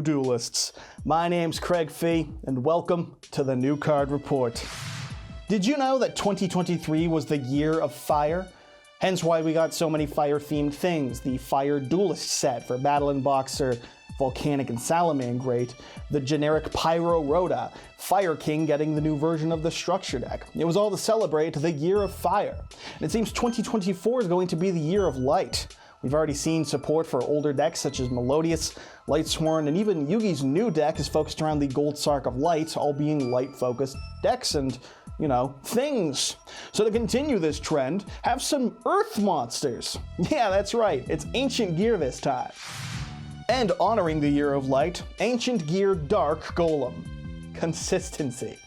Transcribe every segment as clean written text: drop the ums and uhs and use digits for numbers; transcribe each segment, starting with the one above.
duelists. My name's Craig Fee, and welcome to the New Card Report. Did you know that 2023 was the year of fire? Hence why we got so many fire-themed things. The Fire Duelist set for Battle and Boxer, Volcanic and Salamangreat, the generic Pyro Rhoda, Fire King getting the new version of the structure deck. It was all to celebrate the year of fire. And it seems 2024 is going to be the year of light. We've already seen support for older decks such as Melodious, Lightsworn, and even Yugioh's new deck is focused around the Gold Sark of Light, all being light-focused decks and, things. So to continue this trend, have some Earth monsters. Yeah, that's right, it's Ancient Gear this time. And honoring the Year of Light, Ancient Gear Dark Golem. Consistency.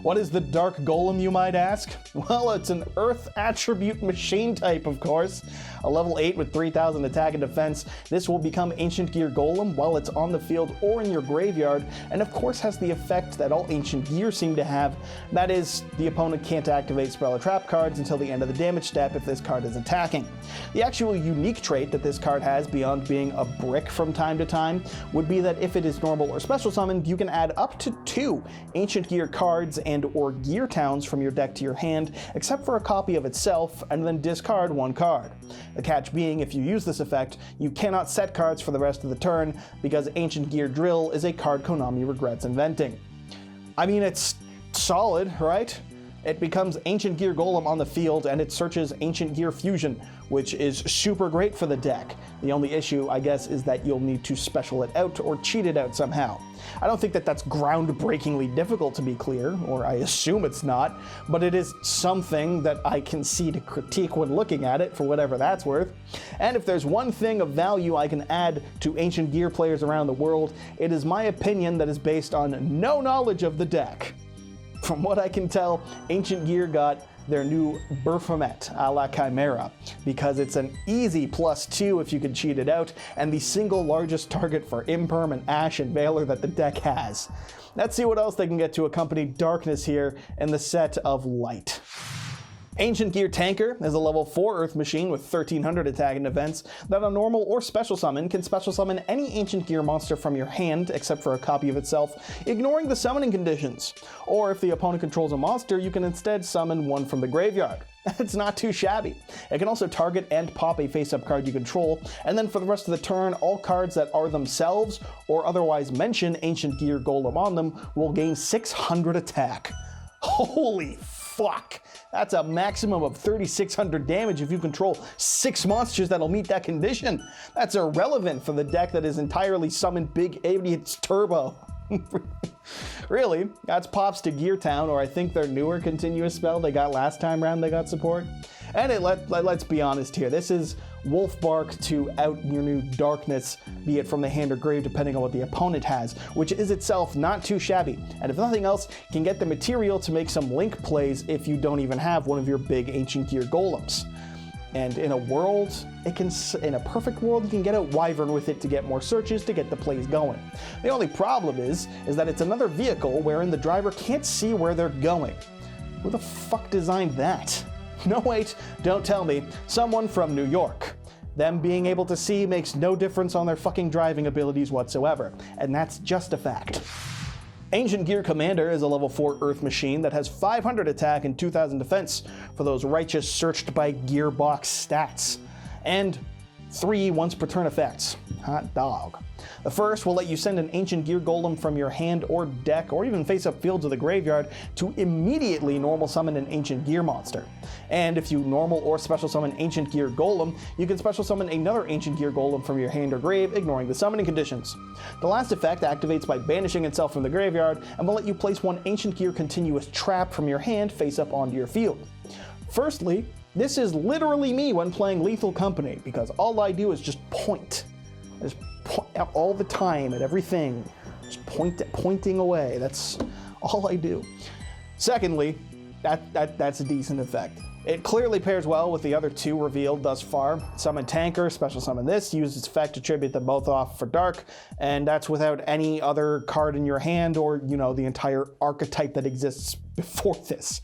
What is the Dark Golem, you might ask? Well, it's an Earth attribute machine type, of course. A level 8 with 3000 attack and defense, this will become Ancient Gear Golem while it's on the field or in your graveyard, and of course has the effect that all Ancient Gear seem to have. That is, the opponent can't activate spell or trap cards until the end of the damage step if this card is attacking. The actual unique trait that this card has, beyond being a brick from time to time, would be that if it is normal or special summoned, you can add up to 2 Ancient Gear cards and or gear towns from your deck to your hand, except for a copy of itself, and then discard 1 card. The catch being, if you use this effect, you cannot set cards for the rest of the turn, because Ancient Gear Drill is a card Konami regrets inventing. I mean, it's solid, right? It becomes Ancient Gear Golem on the field, and it searches Ancient Gear Fusion, which is super great for the deck. The only issue, I guess, is that you'll need to special it out or cheat it out somehow. I don't think that that's groundbreakingly difficult, to be clear, or I assume it's not, but it is something that I can see to critique when looking at it, for whatever that's worth. And if there's one thing of value I can add to Ancient Gear players around the world, it is my opinion that is based on no knowledge of the deck. From what I can tell, Ancient Gear got their new Baphomet a la Chimera, because it's an easy +2 if you can cheat it out, and the single largest target for Imperm and Ash and Veiler that the deck has. Let's see what else they can get to accompany Darkness here in the set of Light. Ancient Gear Tanker is a level 4 Earth machine with 1300 attack and defense that on normal or special summon can special summon any Ancient Gear monster from your hand except for a copy of itself, ignoring the summoning conditions. Or if the opponent controls a monster, you can instead summon one from the graveyard. It's not too shabby. It can also target and pop a face-up card you control, and then for the rest of the turn, all cards that are themselves or otherwise mention Ancient Gear Golem on them will gain 600 attack. Holy fuck! That's a maximum of 3600 damage if you control 6 monsters that'll meet that condition. That's irrelevant for the deck that is entirely summoned Big Idiots Turbo. Really, that's pops to Gear Town, or I think their newer continuous spell they got last time round they got support. And let's be honest here, this is Wolf Bark to out your new Darkness, be it from the hand or grave depending on what the opponent has, which is itself not too shabby, and if nothing else, can get the material to make some link plays if you don't even have one of your big Ancient Gear Golems. And in a perfect world, you can get out Wyvern with it to get more searches to get the plays going. The only problem is that it's another vehicle wherein the driver can't see where they're going. Who the fuck designed that? No wait, don't tell me, someone from New York. Them being able to see makes no difference on their fucking driving abilities whatsoever, and that's just a fact. Ancient Gear Commander is a level 4 Earth machine that has 500 attack and 2000 defense for those righteous searched by Gearbox stats, and 3 once per turn effects. Hot dog. The first will let you send an Ancient Gear Golem from your hand or deck, or even face-up field to the graveyard, to immediately normal summon an Ancient Gear monster. And if you normal or special summon Ancient Gear Golem, you can special summon another Ancient Gear Golem from your hand or grave, ignoring the summoning conditions. The last effect activates by banishing itself from the graveyard, and will let you place 1 Ancient Gear continuous trap from your hand face-up onto your field. Firstly, this is literally me when playing Lethal Company, because all I do is just point. Just point all the time at everything. Just pointing away. That's all I do. Secondly, that's a decent effect. It clearly pairs well with the other 2 revealed thus far. Summon Tanker, special summon this, use its effect to tribute them both off for Dark, and that's without any other card in your hand or, the entire archetype that exists before this.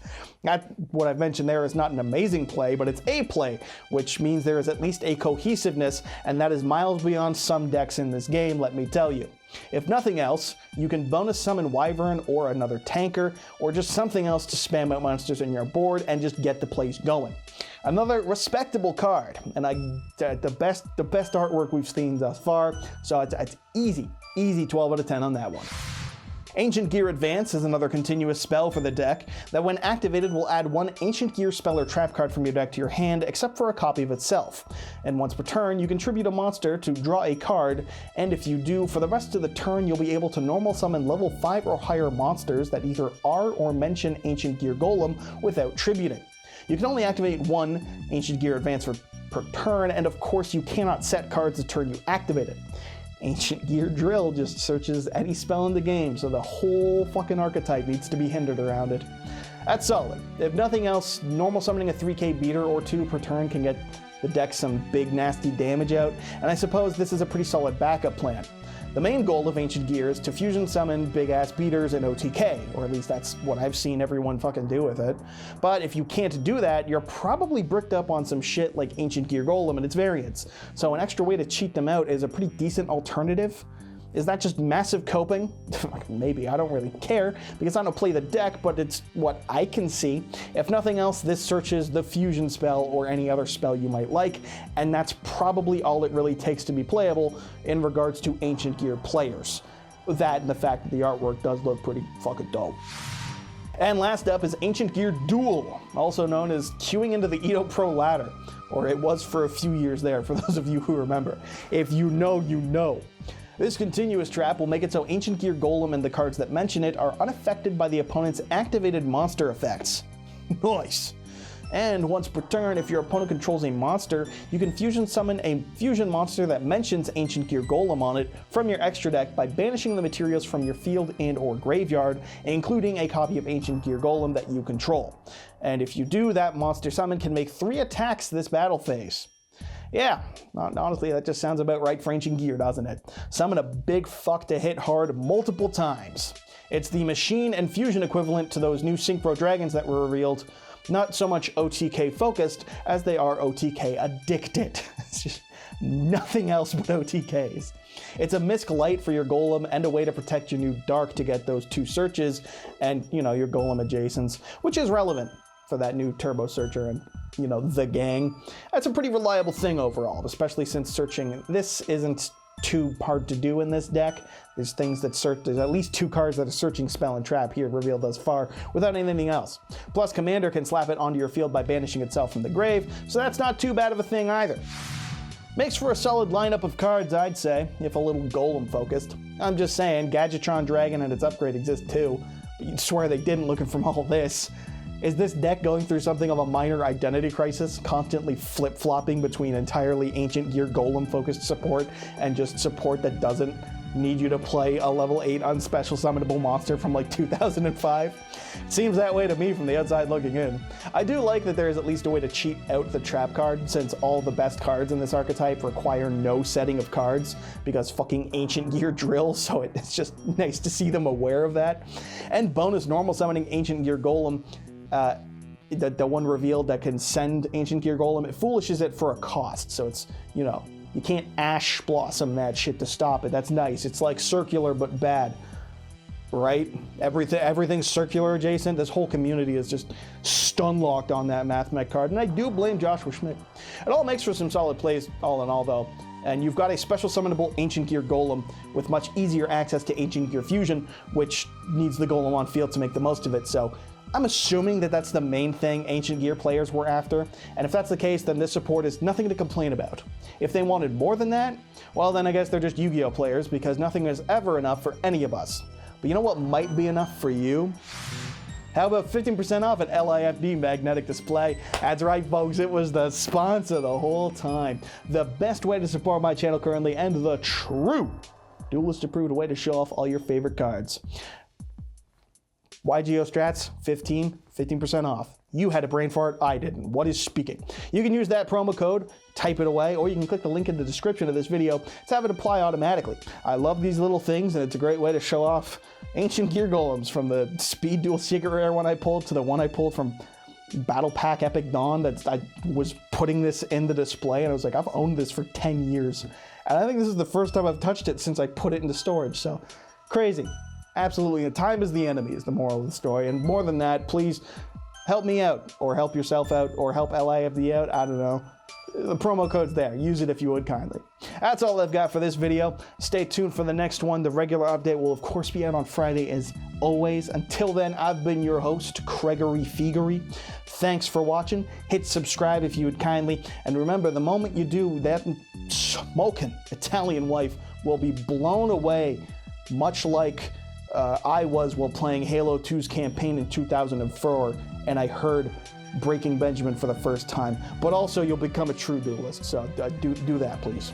What I've mentioned there is not an amazing play, but it's a play, which means there is at least a cohesiveness, and that is miles beyond some decks in this game, let me tell you. If nothing else, you can bonus summon Wyvern or another tanker, or just something else to spam out monsters on your board and just get the place going. Another respectable card, and the best artwork we've seen thus far, so it's easy 12 out of 10 on that one. Ancient Gear Advance is another continuous spell for the deck that when activated will add one Ancient Gear spell or trap card from your deck to your hand except for a copy of itself. And once per turn, you contribute a monster to draw a card, and if you do, for the rest of the turn you'll be able to normal summon level 5 or higher monsters that either are or mention Ancient Gear Golem without tributing. You can only activate one Ancient Gear Advance per turn, and of course you cannot set cards the turn you activate it. Ancient Gear Drill just searches any spell in the game, so the whole fucking archetype needs to be hindered around it. That's solid. If nothing else, normal summoning a 3k beater or 2 per turn can get the deck some big nasty damage out, and I suppose this is a pretty solid backup plan. The main goal of Ancient Gear is to fusion summon big ass beaters in OTK, or at least that's what I've seen everyone fucking do with it. But if you can't do that, you're probably bricked up on some shit like Ancient Gear Golem and its variants. So an extra way to cheat them out is a pretty decent alternative. Is that just massive coping? Maybe, I don't really care, because I don't play the deck, but it's what I can see. If nothing else, this searches the fusion spell or any other spell you might like, and that's probably all it really takes to be playable in regards to Ancient Gear players. That and the fact that the artwork does look pretty fucking dope. And last up is Ancient Gear Duel, also known as queuing into the Edo Pro ladder, or it was for a few years there, for those of you who remember. If you know, you know. This continuous trap will make it so Ancient Gear Golem and the cards that mention it are unaffected by the opponent's activated monster effects. Nice! And once per turn, if your opponent controls a monster, you can fusion summon a fusion monster that mentions Ancient Gear Golem on it from your extra deck by banishing the materials from your field and or graveyard, including a copy of Ancient Gear Golem that you control. And if you do, that monster summon can make 3 attacks this battle phase. Yeah, honestly, that just sounds about right for Ancient Gear, doesn't it? Summon a big fuck to hit hard multiple times. It's the machine and fusion equivalent to those new Synchro Dragons that were revealed. Not so much OTK focused as they are OTK addicted. It's just nothing else but OTKs. It's a Misk Light for your Golem and a way to protect your new Dark to get those 2 searches and, your Golem adjacents, which is relevant for that new Turbo Searcher and, the gang. That's a pretty reliable thing overall, especially since searching this isn't too hard to do in this deck. There's things that search, there's at least 2 cards that are searching spell and trap here revealed thus far without anything else. Plus, Commander can slap it onto your field by banishing itself from the grave, so that's not too bad of a thing either. Makes for a solid lineup of cards, I'd say, if a little Golem focused. I'm just saying, Gadgetron Dragon and its upgrade exist too, but you'd swear they didn't looking from all this. Is this deck going through something of a minor identity crisis, constantly flip-flopping between entirely Ancient Gear Golem-focused support and just support that doesn't need you to play a level 8 unspecial summonable monster from like 2005? Seems that way to me from the outside looking in. I do like that there is at least a way to cheat out the trap card, since all the best cards in this archetype require no setting of cards, because fucking Ancient Gear Drill, so it's just nice to see them aware of that. And bonus normal summoning Ancient Gear Golem, the one revealed that can send Ancient Gear Golem, it foolishes it for a cost, so it's, you can't Ash Blossom that shit to stop it. That's nice. It's like circular but bad, right? Everything's circular adjacent. This whole community is just stun locked on that Mathmech card, and I do blame Joshua Schmidt. It all makes for some solid plays all in all though, and you've got a special summonable Ancient Gear Golem with much easier access to Ancient Gear Fusion, which needs the Golem on field to make the most of it, so I'm assuming that that's the main thing Ancient Gear players were after, and if that's the case, then this support is nothing to complain about. If they wanted more than that, well then I guess they're just Yu-Gi-Oh players, because nothing is ever enough for any of us. But you know what might be enough for you? How about 15% off at LIFD Magnetic Display? That's right, folks, it was the sponsor the whole time. The best way to support my channel currently, and the true Duelist-approved way to show off all your favorite cards. Yugioh Strats, 15% off. You had a brain fart, I didn't. What is speaking? You can use that promo code, type it away, or you can click the link in the description of this video to have it apply automatically. I love these little things, and it's a great way to show off Ancient Gear Golems, from the Speed Duel Secret Rare one I pulled to the one I pulled from Battle Pack Epic Dawn that I was putting this in the display, and I was like, I've owned this for 10 years. And I think this is the first time I've touched it since I put it into storage, so crazy. Absolutely, time is the enemy is the moral of the story, and more than that, please help me out, or help yourself out, or help LIFD out, I don't know. The promo code's there. Use it if you would kindly. That's all I've got for this video. Stay tuned for the next one. The regular update will, of course, be out on Friday as always. Until then, I've been your host, Gregory Fiegery. Thanks for watching. Hit subscribe if you would kindly. And remember, the moment you do, that smoking Italian wife will be blown away, much like I was while playing Halo 2's campaign in 2004, and I heard Breaking Benjamin for the first time. But also, you'll become a true duelist, so do that, please.